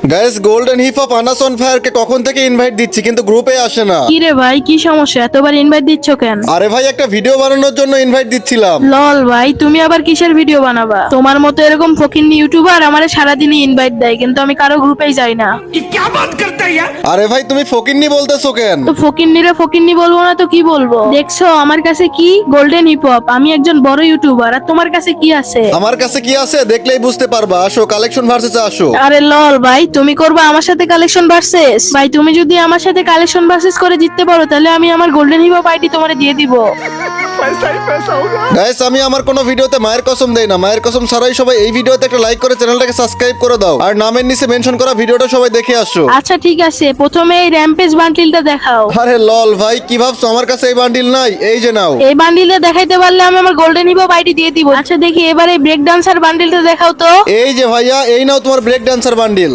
Guys golden hip hop আনাস on fire কে কখন থেকে ইনভাইট দিচ্ছি কিন্তু গ্রুপে আসে না। কি রে ভাই, কি সমস্যা? এতবার ইনভাইট দিচ্ছ কেন? আরে ভাই একটা ভিডিও বানানোর জন্য ইনভাইট দিচ্ছিলাম। লল ভাই, তুমি আবার কিসের ভিডিও বানাবা? তোমার মতো এরকম ফকিন্নি ইউটিউবার আমারে সারাদিনই ইনভাইট দেয়, কিন্তু আমি কারো গ্রুপেই যাই না। আরে ভাই তুমি ফকিন্নি বলতেছো কেন? তো ফকিন্নিরে ফকিন্নি বলবো না তো কি বলবো? দেখছো আমার কাছে কি গোল্ডেন হিপ হপ, আমি একজন বড় ইউটিউবার। আর তোমার কাছে কি আছে? আমার কাছে কি আছে দেখলেই বুঝতে পারবা। আসো কালেকশন ভার্সেসে আসো। আরে লল ভাই, তুমি করবা আমার সাথে কালেকশন ভার্সেস? ভাই তুমি যদি আমার সাথে কালেকশন ভার্সেস করে জিততে পারো, তাহলে আমি আমার গোল্ডেন হিপ হপ আইডি তোমারে দিয়ে দিব। গাইস আমি আমার কোনো ভিডিওতে মায়ের কসম দেই না। মায়ের কসম ছাড়াই সবাই এই ভিডিওতে একটা লাইক করে চ্যানেলটাকে সাবস্ক্রাইব করে দাও, আর নামের নিচে মেনশন করা ভিডিওটা সবাই দেখে আসো। আচ্ছা ঠিক আছে, প্রথমে এই র্যাম্পেজ বান্ডিলটা দেখাও। আরে লল ভাই কি ভাবছো আমার কাছে এই বান্ডিল নাই? এই যে নাও। এই বান্ডিলটা দেখাইতে পারলে আমি আমার গোল্ডেন হিপ হপ আইডি দিয়ে দিব। আচ্ছা দেখি এবারে ব্রেক ডান্সার বান্ডিলটা দেখাও তো। এই যে ভাইয়া, এই নাও তোমার ব্রেক ডান্সার বান্ডিল।